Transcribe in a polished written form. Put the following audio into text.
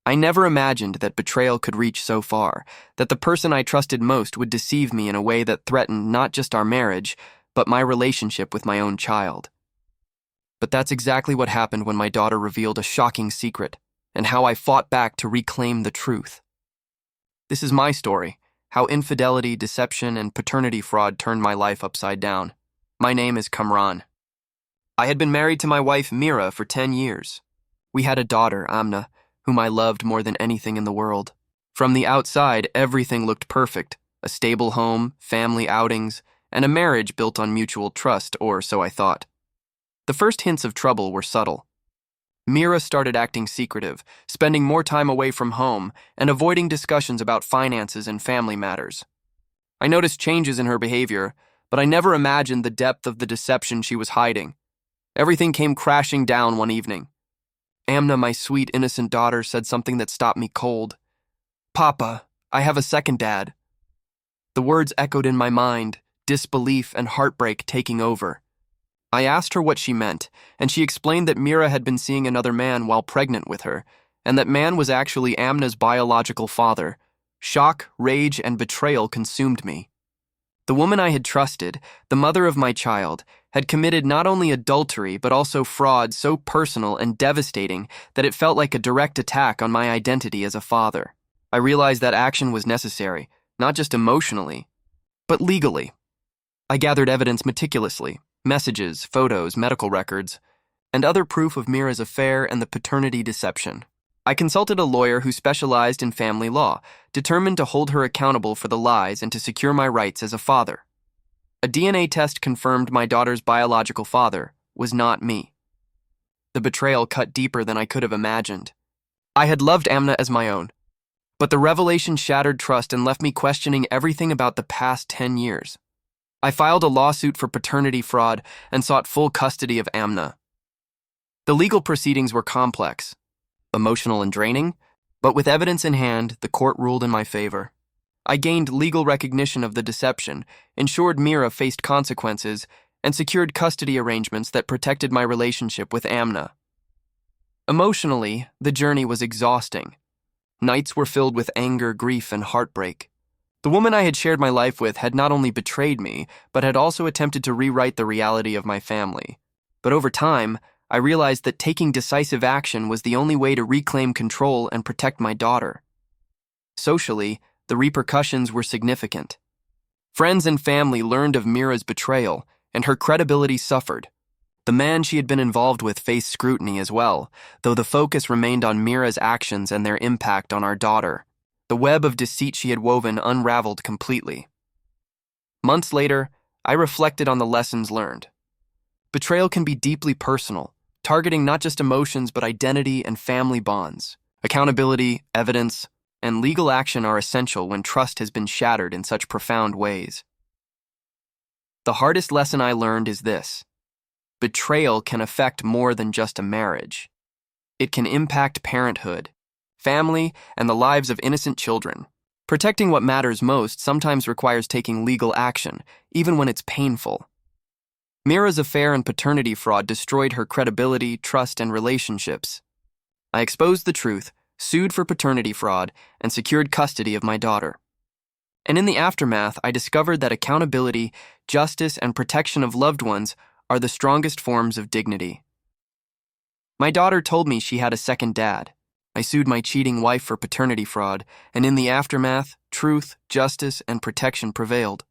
I never imagined that betrayal could reach so far, that the person I trusted most would deceive me in a way that threatened not just our marriage, but my relationship with my own child. But that's exactly what happened when my daughter revealed a shocking secret, and how I fought back to reclaim the truth. This is my story, how infidelity, deception, and paternity fraud turned my life upside down. My name is Kamran. I had been married to my wife, Meera, for 10 years. We had a daughter, Amna, whom I loved more than anything in the world. From the outside, everything looked perfect: a stable home, family outings, and a marriage built on mutual trust, or so I thought. The first hints of trouble were subtle. Meera started acting secretive, spending more time away from home, and avoiding discussions about finances and family matters. I noticed changes in her behavior, but I never imagined the depth of the deception she was hiding. Everything came crashing down one evening. Amna, my sweet, innocent daughter, said something that stopped me cold. "Papa, I have a second dad." The words echoed in my mind, disbelief and heartbreak taking over. I asked her what she meant, and she explained that Meera had been seeing another man while pregnant with her, and that man was actually Amna's biological father. Shock, rage, and betrayal consumed me. The woman I had trusted, the mother of my child, had committed not only adultery but also fraud so personal and devastating that it felt like a direct attack on my identity as a father. I realized that action was necessary, not just emotionally, but legally. I gathered evidence meticulously: messages, photos, medical records, and other proof of Meera's affair and the paternity deception. I consulted a lawyer who specialized in family law, determined to hold her accountable for the lies and to secure my rights as a father. A DNA test confirmed my daughter's biological father was not me. The betrayal cut deeper than I could have imagined. I had loved Amna as my own, but the revelation shattered trust and left me questioning everything about the past 10 years. I filed a lawsuit for paternity fraud and sought full custody of Amna. The legal proceedings were complex, emotional and draining, but with evidence in hand, the court ruled in my favor. I gained legal recognition of the deception, ensured Meera faced consequences, and secured custody arrangements that protected my relationship with Amna. Emotionally, the journey was exhausting. Nights were filled with anger, grief, and heartbreak. The woman I had shared my life with had not only betrayed me, but had also attempted to rewrite the reality of my family. But over time, I realized that taking decisive action was the only way to reclaim control and protect my daughter. Socially, the repercussions were significant. Friends and family learned of Meera's betrayal, and her credibility suffered. The man she had been involved with faced scrutiny as well, though the focus remained on Meera's actions and their impact on our daughter. The web of deceit she had woven unraveled completely. Months later, I reflected on the lessons learned. Betrayal can be deeply personal, targeting not just emotions but identity and family bonds. Accountability, evidence, and legal action are essential when trust has been shattered in such profound ways. The hardest lesson I learned is this: betrayal can affect more than just a marriage. It can impact parenthood, family, and the lives of innocent children. Protecting what matters most sometimes requires taking legal action, even when it's painful. Meera's affair and paternity fraud destroyed her credibility, trust, and relationships. I exposed the truth, sued for paternity fraud, and secured custody of my daughter. And in the aftermath, I discovered that accountability, justice, and protection of loved ones are the strongest forms of dignity. My daughter told me she had a second dad. I sued my cheating wife for paternity fraud, and in the aftermath, truth, justice, and protection prevailed.